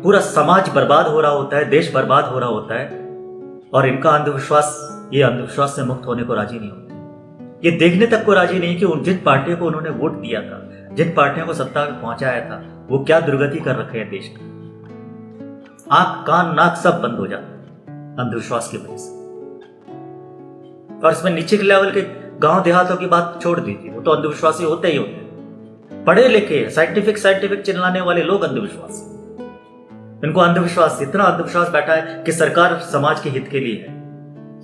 पूरा समाज बर्बाद हो रहा होता है, देश बर्बाद हो रहा होता है, और इनका अंधविश्वास, ये अंधविश्वास से मुक्त होने को राजी नहीं होते। ये देखने तक को राजी नहीं कि जिन पार्टियों को उन्होंने वोट दिया था, जिन पार्टियों को सत्ता में पहुंचाया था, वो क्या दुर्गति कर रखे हैं देश की। आंख कान नाक सब बंद हो जाता है अंधविश्वास की वजह से। और इसमें नीचे के लेवल के गांव देहातों की बात छोड़ दीजिए, वो तो अंधविश्वासी होते ही होते हैं। पढ़े लिखे साइंटिफिक चिल्लाने वाले लोग अंधविश्वासी, इनको अंधविश्वास, इतना अंधविश्वास बैठा है कि सरकार समाज के हित के लिए है,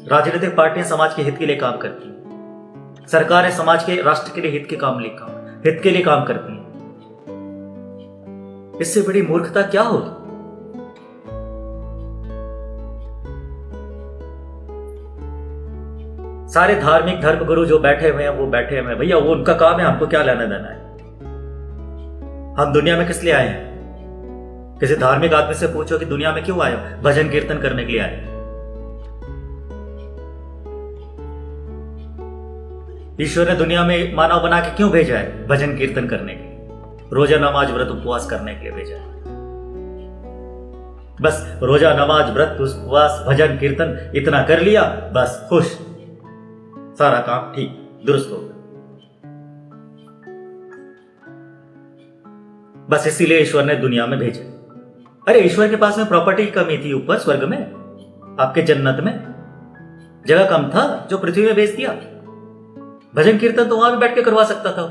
राजनीतिक पार्टियां समाज के हित के लिए काम करती हैं, सरकारें समाज के, राष्ट्र के लिए हित के लिए काम करती हैं। इससे बड़ी मूर्खता क्या होगी? सारे धार्मिक धर्मगुरु जो बैठे हुए हैं वो बैठे हुए हैं, भैया वो उनका काम है, हमको क्या लेना देना है। हम दुनिया में किस लिए आए हैं? किसी धार्मिक आदमी से पूछो कि दुनिया में क्यों आए हो? भजन कीर्तन करने के लिए आए। ईश्वर ने दुनिया में मानव बना के क्यों भेजा है? भजन कीर्तन करने के लिए, रोजा नमाज व्रत उपवास करने के लिए भेजा है। बस रोजा नमाज व्रत उपवास भजन कीर्तन इतना कर लिया, बस खुश, सारा काम ठीक दुरुस्त हो गया। बस इसीलिए ईश्वर ने दुनिया में भेजा। अरे ईश्वर के पास में प्रॉपर्टी की कमी थी, ऊपर स्वर्ग में, आपके जन्नत में जगह कम था जो पृथ्वी में भेज दिया। भजन कीर्तन तो वहां भी बैठ के करवा सकता था,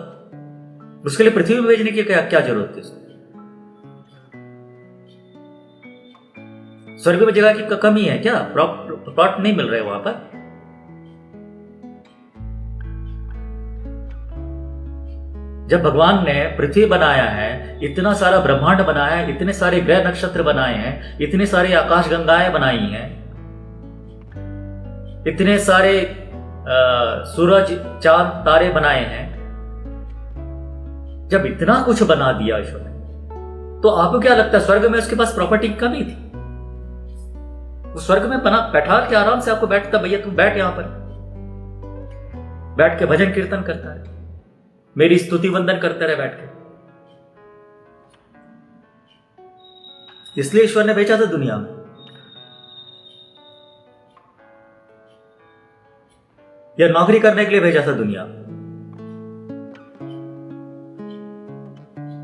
उसके लिए पृथ्वी में भेजने की क्या जरूरत थी? स्वर्ग में जगह की कमी है क्या? प्लॉट नहीं मिल रहे वहां पर? जब भगवान ने पृथ्वी बनाया है, इतना सारा ब्रह्मांड बनाया है, इतने सारे ग्रह नक्षत्र बनाए हैं, इतने सारे आकाश गंगाएं बनाई हैं, इतने सारे सूरज चांद तारे बनाए हैं, जब इतना कुछ बना दिया ईश्वर ने, तो आपको क्या लगता है स्वर्ग में उसके पास प्रॉपर्टी की कमी थी? वो स्वर्ग में बना बैठा के आराम से आपको बैठता, भैया तुम बैठ, यहां पर बैठ के भजन कीर्तन करता है, मेरी स्तुति वंदन करते रहे बैठ के। इसलिए ईश्वर ने भेजा था दुनिया में। या नौकरी करने के लिए भेजा था दुनिया में?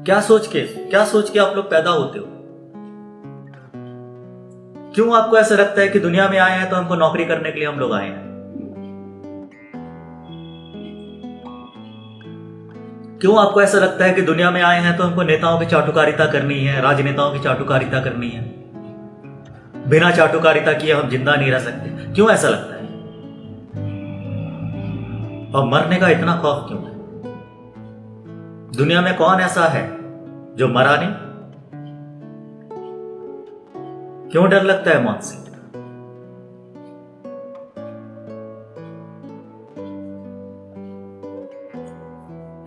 क्या सोच के आप लोग पैदा होते हो? क्यों आपको ऐसा लगता है कि दुनिया में आए हैं तो हमको नौकरी करने के लिए हम लोग आए हैं? क्यों आपको ऐसा लगता है कि दुनिया में आए हैं तो हमको नेताओं की चाटुकारिता करनी है, राजनेताओं की चाटुकारिता करनी है, बिना चाटुकारिता किए हम जिंदा नहीं रह सकते? क्यों ऐसा लगता है? और मरने का इतना खौफ क्यों है? दुनिया में कौन ऐसा है जो मरा नहीं? क्यों डर लगता है मौत से?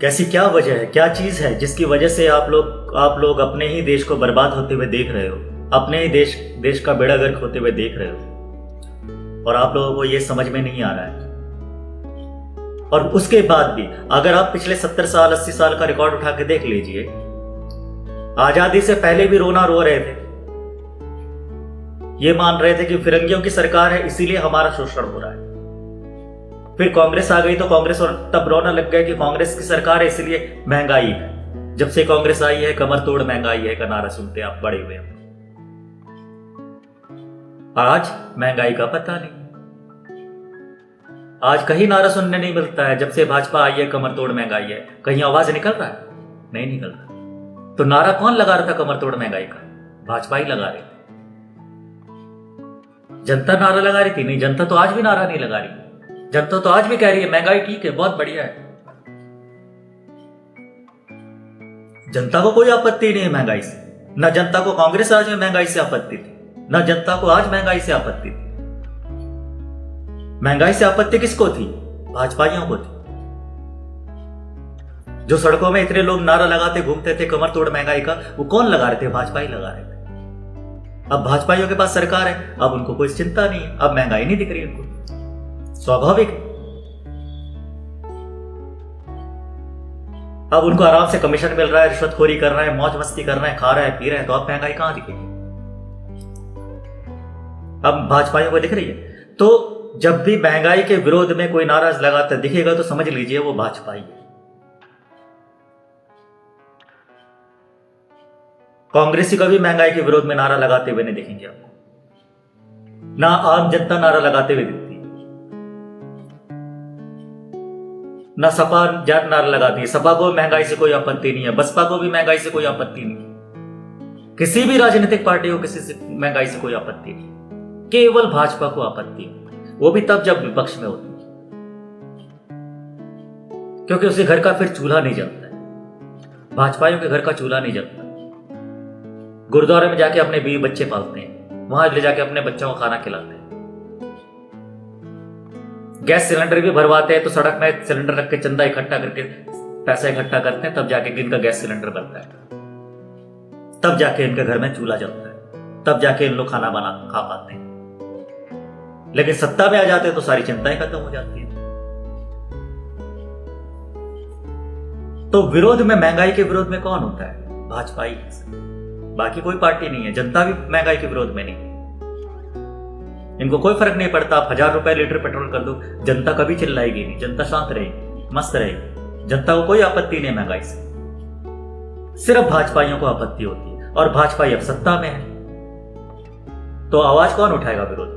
कैसी क्या वजह है, क्या चीज है जिसकी वजह से आप लोग अपने ही देश को बर्बाद होते हुए देख रहे हो, अपने ही देश का बेड़ा गर्क होते हुए देख रहे हो, और आप लोगों को यह समझ में नहीं आ रहा है। और उसके बाद भी अगर आप पिछले 70 साल 80 साल का रिकॉर्ड उठा के देख लीजिए, आजादी से पहले भी रोना रो रहे थे, ये मान रहे थे कि फिरंगियों की सरकार है इसीलिए हमारा शोषण हो रहा है। फिर कांग्रेस आ गई तो कांग्रेस और तब रोना लग गया कि कांग्रेस की सरकार है इसलिए महंगाई है। जब से कांग्रेस आई है कमर तोड़ महंगाई है का नारा सुनते आप बड़े हुए हैं। आज महंगाई का पता नहीं, आज कहीं नारा सुनने नहीं मिलता है। जब से भाजपा आई है कमर तोड़ महंगाई है, कहीं आवाज निकल रहा है? नहीं निकल रहा। तो नारा कौन लगा रहा था कमर तोड़ महंगाई का? भाजपा ही लगा रही थी। जनता नारा लगा रही थी? नहीं, जनता तो आज भी नारा नहीं लगा रही। जनता तो आज भी कह रही है महंगाई ठीक है, बहुत बढ़िया है। जनता को कोई आपत्ति नहीं है महंगाई से, न जनता को कांग्रेस राज में महंगाई से आपत्ति थी, न जनता को आज महंगाई से आपत्ति थी। महंगाई से आपत्ति किसको थी? भाजपाइयों को थी। जो सड़कों में इतने लोग नारा लगाते घूमते थे कमर तोड़ महंगाई का, वो कौन लगा रहे थे? भाजपा ही लगा रहे थे। अब भाजपाइयों के पास सरकार है, अब उनको कोई चिंता नहीं है, अब महंगाई नहीं दिख रही उनको, स्वाभाविक। अब उनको आराम से कमीशन मिल रहा है, रिश्वतखोरी कर रहे हैं, मौज मस्ती कर रहे हैं, खा रहे हैं, पी रहे हैं, तो अब महंगाई कहां दिखेगी? अब भाजपाइयों को दिख रही है। तो जब भी महंगाई के विरोध में कोई नारा लगाता दिखेगा तो समझ लीजिए वो भाजपाई है। कांग्रेसी कभी महंगाई के विरोध में नारा लगाते हुए नहीं दिखेंगे आपको, ना आम जनता नारा लगाते हुए दिखती है, ना सपा नारा लगाती है। सपा को महंगाई से कोई आपत्ति नहीं है, बसपा को भी महंगाई से कोई आपत्ति नहीं है, किसी भी राजनीतिक पार्टी को किसी से महंगाई से कोई आपत्ति नहीं, केवल भाजपा को आपत्ति है, वो भी तब जब विपक्ष में होती है, क्योंकि उसे घर का फिर चूल्हा नहीं जलता है। भाजपाइयों के घर का चूल्हा नहीं जलता। गुरुद्वारे में जाके अपने बीवी बच्चे पालते हैं, वहां ले जाके अपने बच्चों को खाना खिलाते हैं। गैस सिलेंडर भी भरवाते हैं तो सड़क में सिलेंडर रख के चंदा इकट्ठा करके पैसा इकट्ठा करते हैं, तब जाके इनका गैस सिलेंडर बनता है, तब जाके इनके घर में चूल्हा जलता है, तब जाके इन लोग खाना बना खा पाते हैं। लेकिन सत्ता में आ जाते हैं तो सारी चिंताएं खत्म हो जाती है। तो विरोध में, महंगाई के विरोध में कौन होता है? भाजपा ही, बाकी कोई पार्टी नहीं है। जनता भी महंगाई के विरोध में नहीं, इनको कोई फर्क नहीं पड़ता। आप 1000 रुपए लीटर पेट्रोल कर दो, जनता कभी चिल्लाएगी नहीं, जनता शांत रहेगी, मस्त रहेगी, जनता को कोई आपत्ति नहीं महंगाई से। सिर्फ भाजपाइयों को आपत्ति होती है, और भाजपाई अब सत्ता में है, तो आवाज कौन उठाएगा विरोध?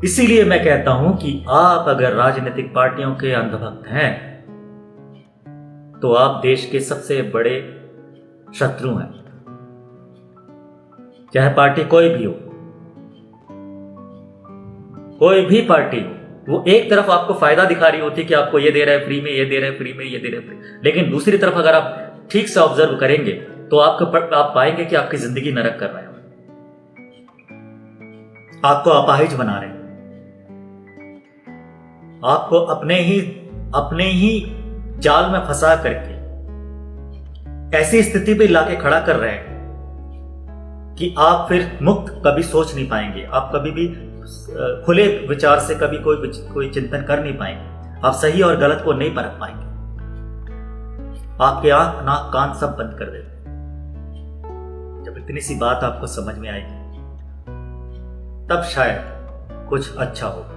इसीलिए मैं कहता हूं कि आप अगर राजनीतिक पार्टियों के अंधभक्त हैं तो आप देश के सबसे बड़े शत्रु हैं, चाहे पार्टी कोई भी हो, कोई भी पार्टी हो। वो एक तरफ आपको फायदा दिखा रही होती है कि आपको ये दे रहा है फ्री में, ये दे रहा है फ्री में, ये दे रहा है फ्री, लेकिन दूसरी तरफ अगर आप ठीक से ऑब्जर्व करेंगे तो आप पाएंगे कि आपकी जिंदगी नरक कर रहे हैं, आपको अपाहिज बना रहे हैं, आपको अपने ही जाल में फंसा करके ऐसी स्थिति पे लाके खड़ा कर रहे हैं कि आप फिर मुक्त कभी सोच नहीं पाएंगे, आप कभी भी खुले विचार से कभी कोई चिंतन कर नहीं पाएंगे, आप सही और गलत को नहीं परख पाएंगे, आपके आंख नाक कान सब बंद कर देते। जब इतनी सी बात आपको समझ में आएगी तब शायद कुछ अच्छा होगा।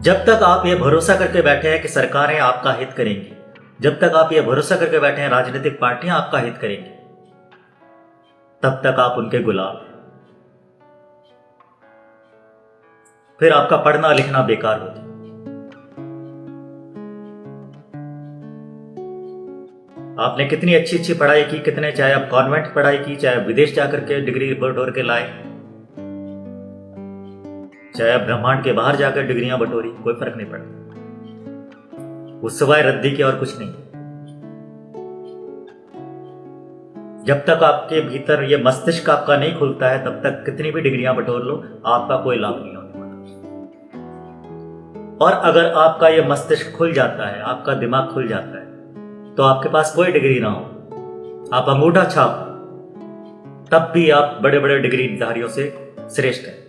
जब तक आप ये भरोसा करके बैठे हैं कि सरकारें आपका हित करेंगी, जब तक आप ये भरोसा करके बैठे हैं राजनीतिक पार्टियां आपका हित करेंगी, तब तक आप उनके गुलाम। फिर आपका पढ़ना लिखना बेकार होगा। आपने कितनी अच्छी अच्छी पढ़ाई की, कितने, चाहे आप कॉन्वेंट पढ़ाई की, चाहे विदेश जाकर के डिग्री बटोर के लाए, चाहे आप ब्रह्मांड के बाहर जाकर डिग्रियां बटोरी, कोई फर्क नहीं पड़ता, उस सिवाय रद्दी के और कुछ नहीं। जब तक आपके भीतर ये मस्तिष्क आपका नहीं खुलता है तब तक कितनी भी डिग्रियां बटोर लो, आपका कोई लाभ नहीं होने वाला। और अगर आपका ये मस्तिष्क खुल जाता है, आपका दिमाग खुल जाता है, तो आपके पास कोई डिग्री ना हो, आप अंगूठा छाप, तब भी आप बड़े बड़े डिग्रीधारियों से श्रेष्ठ हैं।